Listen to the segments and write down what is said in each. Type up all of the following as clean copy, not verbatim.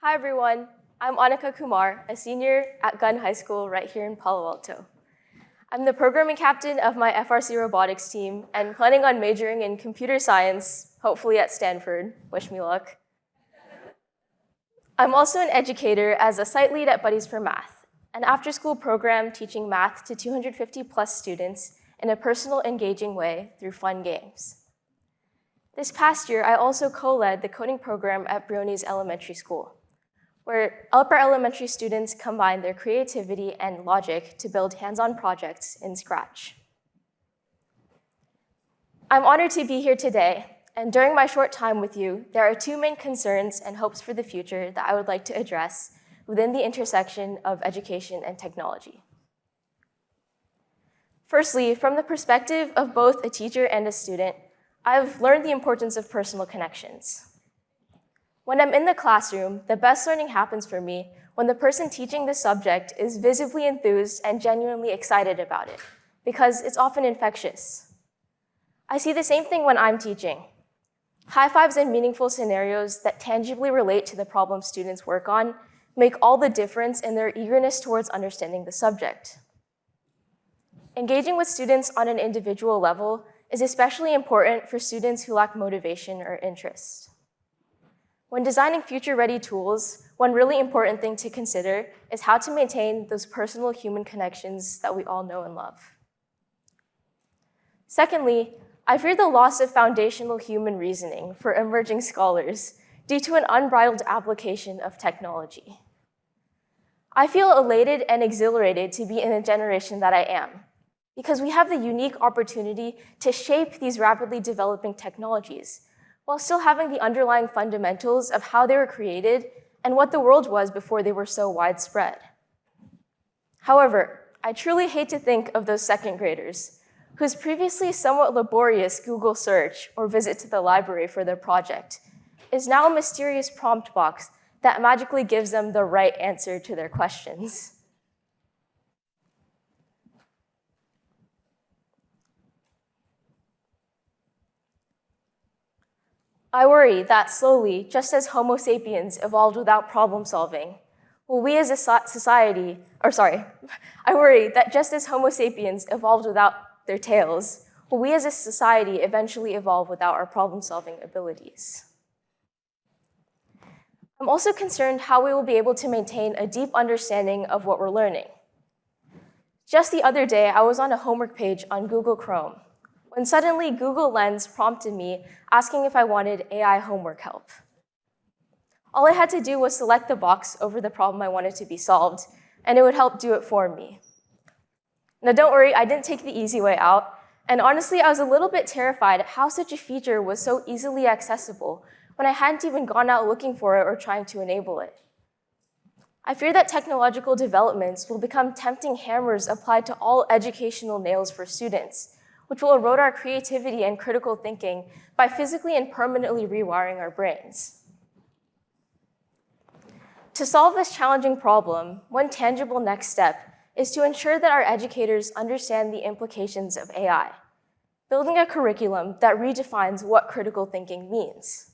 Hi, everyone. I'm Anika Kumar, a senior at Gunn High School right here in Palo Alto. I'm the programming captain of my FRC robotics team and planning on majoring in computer science, hopefully at Stanford. Wish me luck. I'm also an educator as a site lead at Buddies for Math, an after-school program teaching math to 250 plus students in a personal, engaging way through fun games. This past year, I also co-led the coding program at Briones Elementary School, where upper elementary students combine their creativity and logic to build hands-on projects in Scratch. I'm honored to be here today, and during my short time with you, there are two main concerns and hopes for the future that I would like to address within the intersection of education and technology. Firstly, from the perspective of both a teacher and a student, I've learned the importance of personal connections. When I'm in the classroom, the best learning happens for me when the person teaching the subject is visibly enthused and genuinely excited about it, because it's often infectious. I see the same thing when I'm teaching. High fives and meaningful scenarios that tangibly relate to the problem students work on make all the difference in their eagerness towards understanding the subject. Engaging with students on an individual level is especially important for students who lack motivation or interest. When designing future-ready tools, one really important thing to consider is how to maintain those personal human connections that we all know and love. Secondly, I fear the loss of foundational human reasoning for emerging scholars due to an unbridled application of technology. I feel elated and exhilarated to be in the generation that I am, because we have the unique opportunity to shape these rapidly developing technologies while still having the underlying fundamentals of how they were created and what the world was before they were so widespread. However, I truly hate to think of those second graders whose previously somewhat laborious Google search or visit to the library for their project is now a mysterious prompt box that magically gives them the right answer to their questions. I worry that slowly, just as Homo sapiens evolved without problem solving, I worry that just as Homo sapiens evolved without their tails, will we as a society eventually evolve without our problem solving abilities? I'm also concerned how we will be able to maintain a deep understanding of what we're learning. Just the other day, I was on a homework page on Google Chrome, when suddenly Google Lens prompted me asking if I wanted AI homework help. All I had to do was select the box over the problem I wanted to be solved, and it would help do it for me. Now don't worry, I didn't take the easy way out, and honestly, I was a little bit terrified at how such a feature was so easily accessible when I hadn't even gone out looking for it or trying to enable it. I fear that technological developments will become tempting hammers applied to all educational nails for students, which will erode our creativity and critical thinking by physically and permanently rewiring our brains. To solve this challenging problem, one tangible next step is to ensure that our educators understand the implications of AI, building a curriculum that redefines what critical thinking means.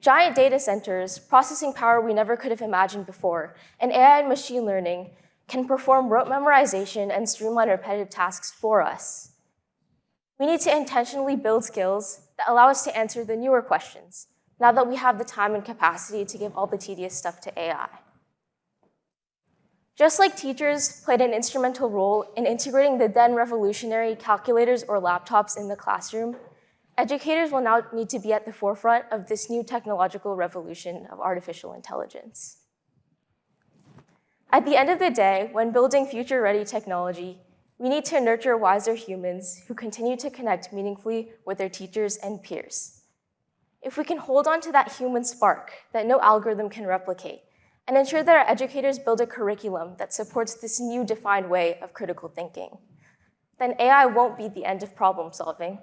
Giant data centers, processing power we never could have imagined before, and AI and machine learning can perform rote memorization and streamline repetitive tasks for us. We need to intentionally build skills that allow us to answer the newer questions, now that we have the time and capacity to give all the tedious stuff to AI. Just like teachers played an instrumental role in integrating the then revolutionary calculators or laptops in the classroom, educators will now need to be at the forefront of this new technological revolution of artificial intelligence. At the end of the day, when building future-ready technology, we need to nurture wiser humans who continue to connect meaningfully with their teachers and peers. If we can hold on to that human spark that no algorithm can replicate, and ensure that our educators build a curriculum that supports this new defined way of critical thinking, then AI won't be the end of problem solving.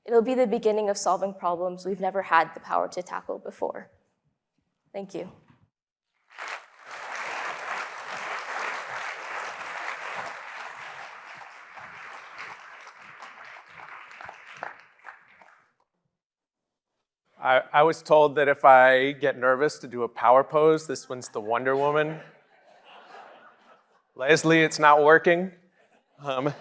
It'll be the beginning of solving problems we've never had the power to tackle before. Thank you. I was told that if I get nervous to do a power pose, this one's the Wonder Woman. Leslie, it's not working. My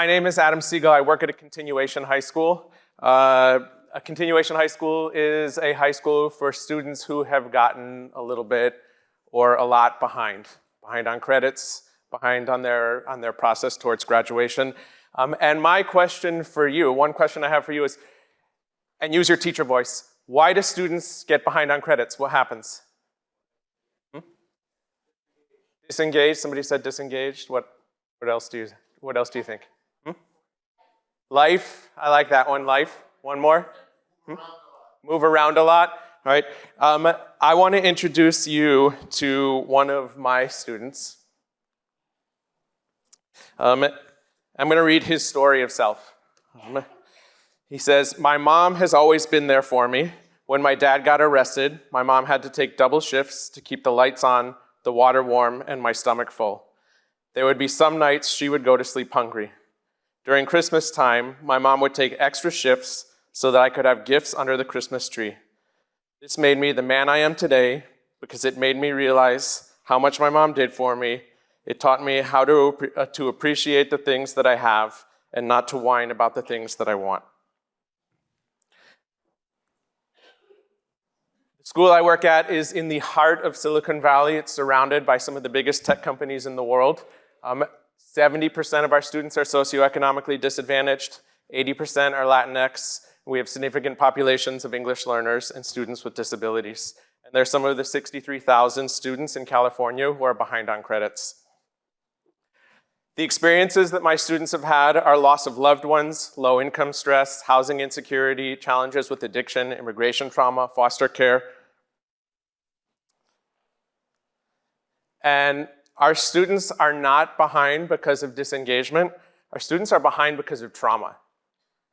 name is Adam Siegel. I work at a continuation high school. A continuation high school is a high school for students who have gotten a little bit or a lot behind on credits, behind on their process towards graduation. And my question for you, one question I have for you is, and use your teacher voice, why do students get behind on credits? What happens? Disengaged, somebody said disengaged. What else do you think? Life, I like that one, life. One more? Move around a lot. All right. I want to introduce you to one of my students. I'm going to read his story of self. He says, "My mom has always been there for me. When my dad got arrested, my mom had to take double shifts to keep the lights on, the water warm, and my stomach full. There would be some nights she would go to sleep hungry. During Christmas time, my mom would take extra shifts so that I could have gifts under the Christmas tree. This made me the man I am today because it made me realize how much my mom did for me. It taught me how to appreciate the things that I have and not to whine about the things that I want." The school I work at is in the heart of Silicon Valley. It's surrounded by some of the biggest tech companies in the world. 70% of our students are socioeconomically disadvantaged. 80% are Latinx. We have significant populations of English learners and students with disabilities. And there's some of the 63,000 students in California who are behind on credits. The experiences that my students have had are loss of loved ones, low income stress, housing insecurity, challenges with addiction, immigration trauma, foster care. And our students are not behind because of disengagement. Our students are behind because of trauma.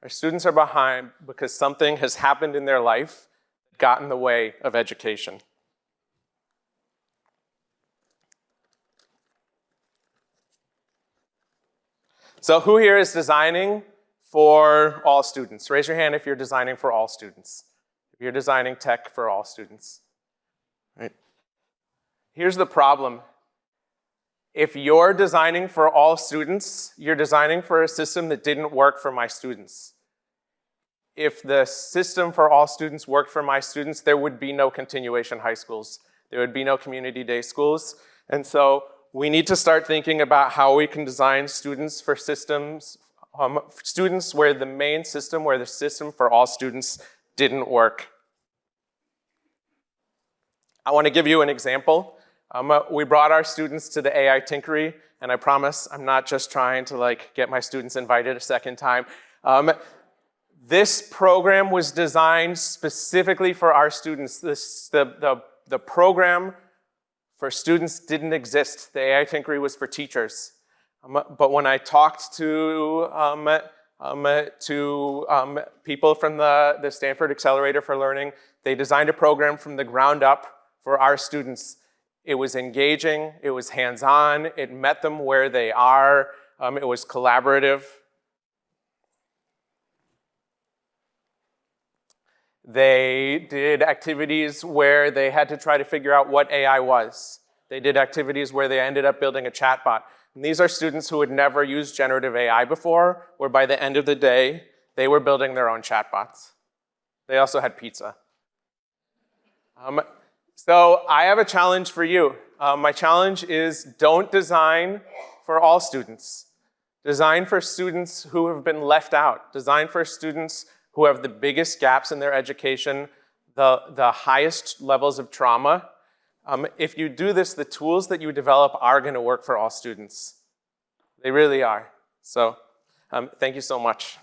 Our students are behind because something has happened in their life that got in the way of education. So who here is designing for all students? Raise your hand if you're designing for all students. If you're designing tech for all students. Right. Here's the problem. If you're designing for all students, you're designing for a system that didn't work for my students. If the system for all students worked for my students, there would be no continuation high schools. There would be no community day schools. And so we need to start thinking about how we can design students for systems, students where the system for all students didn't work. I want to give you an example. We brought our students to the AI Tinkery, and I promise I'm not just trying to get my students invited a second time. This program was designed specifically for our students. The program for students didn't exist. The AI Tinkery was for teachers. But when I talked to people from the Stanford Accelerator for Learning, they designed a program from the ground up for our students. It was engaging, it was hands-on, it met them where they are, it was collaborative. They did activities where they had to try to figure out what AI was. They did activities where they ended up building a chatbot. And these are students who had never used generative AI before, where by the end of the day, they were building their own chatbots. They also had pizza. So I have a challenge for you. My challenge is don't design for all students. Design for students who have been left out. Design for students who have the biggest gaps in their education, the highest levels of trauma. If you do this, the tools that you develop are going to work for all students. They really are. So thank you so much.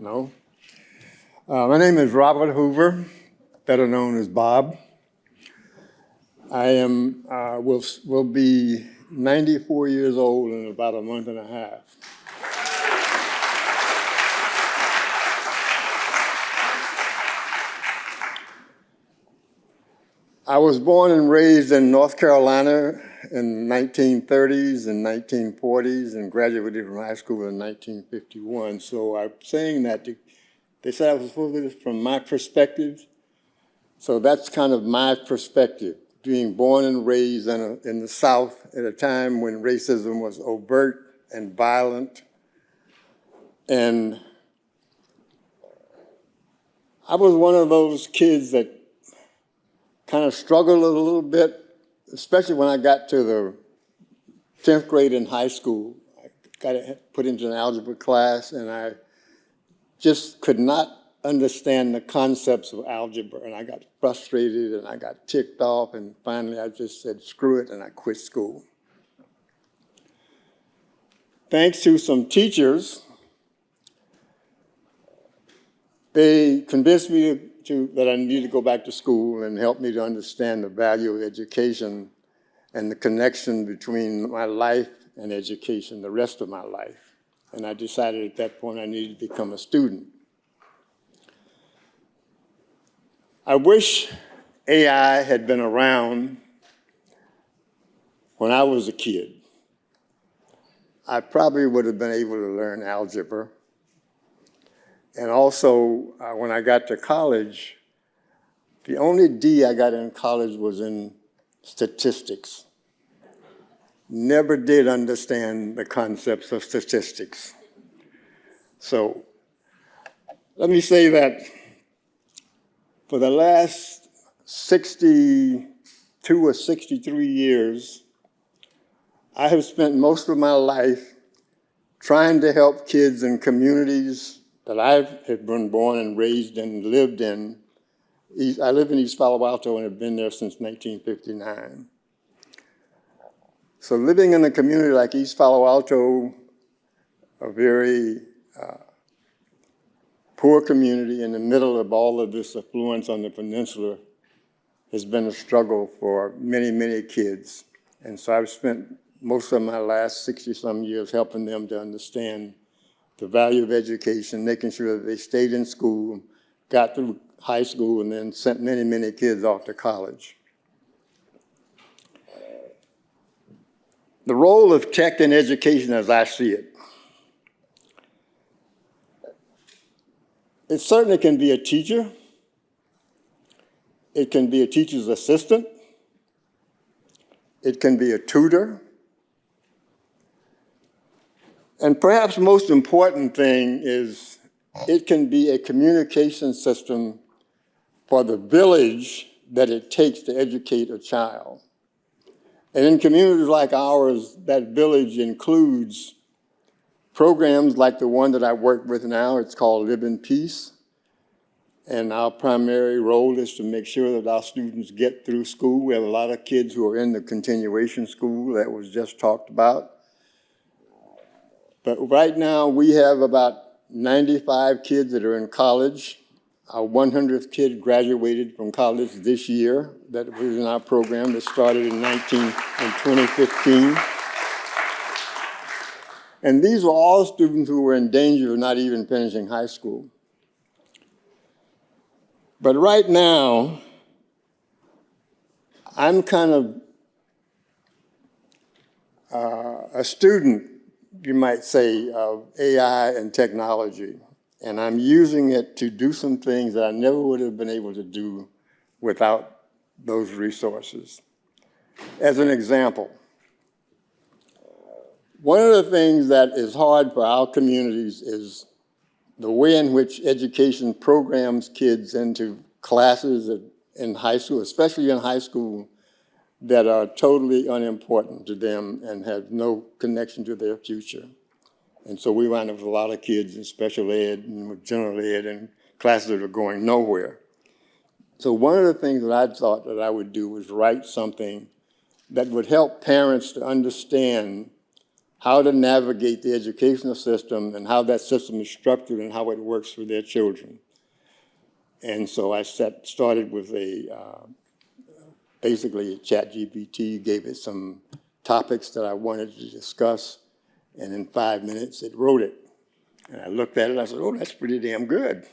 No. My name is Robert Hoover, better known as Bob. I am will be 94 years old in about a month and a half. I was born and raised in North Carolina in the 1930s and 1940s and graduated from high school in 1951. So I'm saying that they said I was supposed to do this from my perspective. So that's kind of my perspective, being born and raised in the South at a time when racism was overt and violent. And I was one of those kids that kind of struggled a little bit, especially when I got to the 10th grade in high school. I got put into an algebra class, and I just could not understand the concepts of algebra, and I got frustrated and I got ticked off, and finally I just said, screw it, and I quit school. Thanks to some teachers, they convinced me that I needed to go back to school and help me to understand the value of education and the connection between my life and education, the rest of my life. And I decided at that point I needed to become a student. I wish AI had been around when I was a kid. I probably would have been able to learn algebra. And also, when I got to college, the only D I got in college was in statistics. Never did understand the concepts of statistics. So let me say that for the last 62 or 63 years, I have spent most of my life trying to help kids in communities that I have been born and raised and lived in. I live in East Palo Alto and have been there since 1959. So living in a community like East Palo Alto, a very poor community in the middle of all of this affluence on the peninsula, has been a struggle for many, many kids. And so I've spent most of my last 60-some years helping them to understand the value of education, making sure that they stayed in school, got through high school, and then sent many, many kids off to college. The role of tech in education as I see it. It certainly can be a teacher. It can be a teacher's assistant. It can be a tutor. And perhaps most important thing is it can be a communication system for the village that it takes to educate a child. And in communities like ours, that village includes programs like the one that I work with now. It's called Live in Peace. And our primary role is to make sure that our students get through school. We have a lot of kids who are in the continuation school that was just talked about. But right now, we have about 95 kids that are in college. Our 100th kid graduated from college this year. That was in our program that started in 2015. And these were all students who were in danger of not even finishing high school. But right now, I'm kind of a student, you might say, of AI and technology. And I'm using it to do some things that I never would have been able to do without those resources. As an example, one of the things that is hard for our communities is the way in which education programs kids into classes in high school, especially in high school, that are totally unimportant to them and have no connection to their future. And so we wind up with a lot of kids in special ed and with general ed and classes that are going nowhere. So one of the things that I thought that I would do was write something that would help parents to understand how to navigate the educational system and how that system is structured and how it works for their children. And so I started with basically ChatGPT, gave it some topics that I wanted to discuss, and in 5 minutes it wrote it. And I looked at it and I said, oh, that's pretty damn good.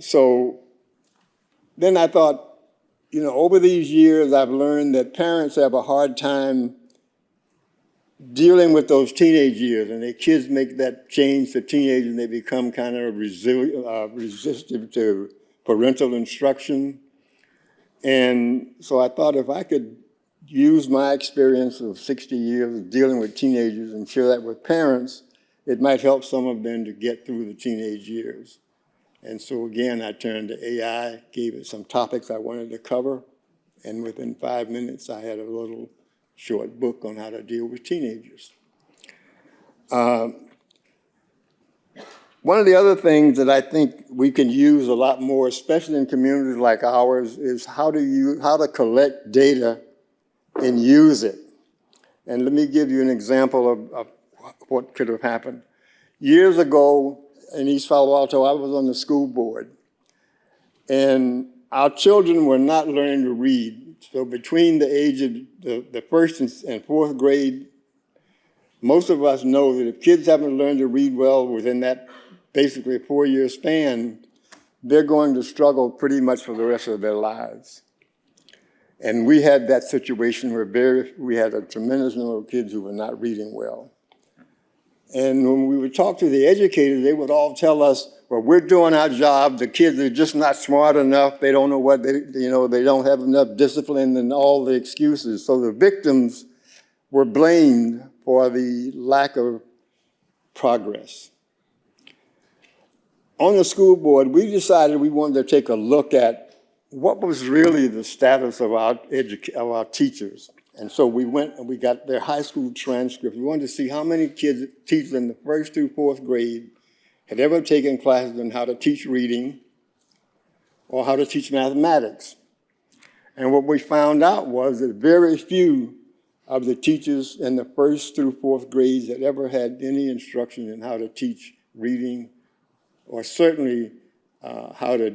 So then I thought, over these years, I've learned that parents have a hard time dealing with those teenage years, and their kids make that change to teenage and they become kind of resistive to parental instruction. And so I thought if I could use my experience of 60 years of dealing with teenagers and share that with parents, it might help some of them to get through the teenage years. And so again, I turned to AI, gave it some topics I wanted to cover, and within 5 minutes, I had a little short book on how to deal with teenagers. One of the other things that I think we can use a lot more, especially in communities like ours, is how to collect data and use it. And let me give you an example of what could have happened. Years ago in East Palo Alto, I was on the school board, and our children were not learning to read. So between the age of the first and fourth grade, most of us know that if kids haven't learned to read well within that basically 4-year span, they're going to struggle pretty much for the rest of their lives. And we had that situation where we had a tremendous number of kids who were not reading well. And when we would talk to the educators, they would all tell us, well, we're doing our job. The kids are just not smart enough. They don't know what they don't have enough discipline, and all the excuses. So the victims were blamed for the lack of progress. On the school board, we decided we wanted to take a look at what was really the status of our teachers. And so we went and we got their high school transcripts. We wanted to see how many teachers in the first through fourth grade had ever taken classes on how to teach reading or how to teach mathematics. And what we found out was that very few of the teachers in the first through fourth grades had ever had any instruction in how to teach reading, or certainly how to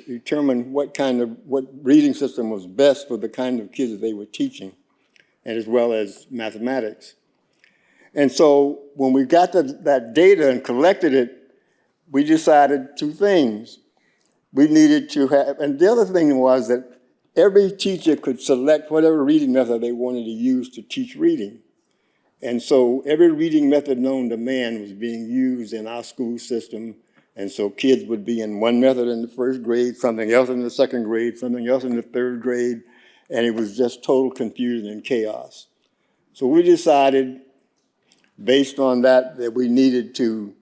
determine what reading system was best for the kind of kids that they were teaching, and as well as mathematics. And so when we got that data and collected it, we decided two things. We needed to have, and the other thing was that every teacher could select whatever reading method they wanted to use to teach reading. And so every reading method known to man was being used in our school system. And so kids would be in one method in the first grade, something else in the second grade, something else in the third grade, and it was just total confusion and chaos. So we decided, based on that we needed to,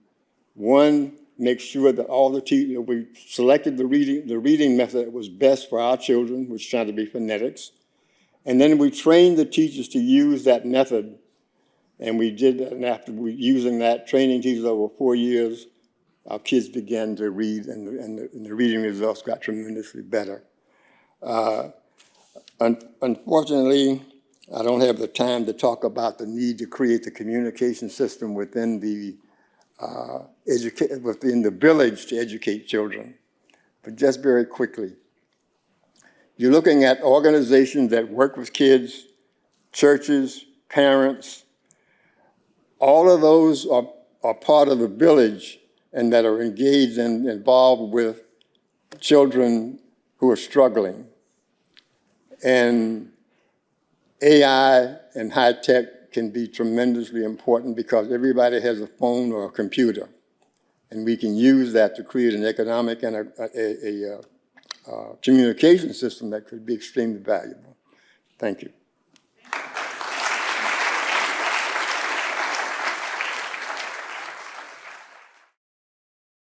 one, make sure that all the teachers, we selected the reading method that was best for our children, which turned to be phonetics. And then we trained the teachers to use that method. And we did that, and after using that, training teachers over 4 years, our kids began to read, and the reading results got tremendously better. Unfortunately, I don't have the time to talk about the need to create the communication system within the village to educate children. But just very quickly, you're looking at organizations that work with kids, churches, parents. All of those are part of the village and that are engaged and involved with children who are struggling. And AI and high tech can be tremendously important because everybody has a phone or a computer. And we can use that to create an economic and a communication system that could be extremely valuable. Thank you.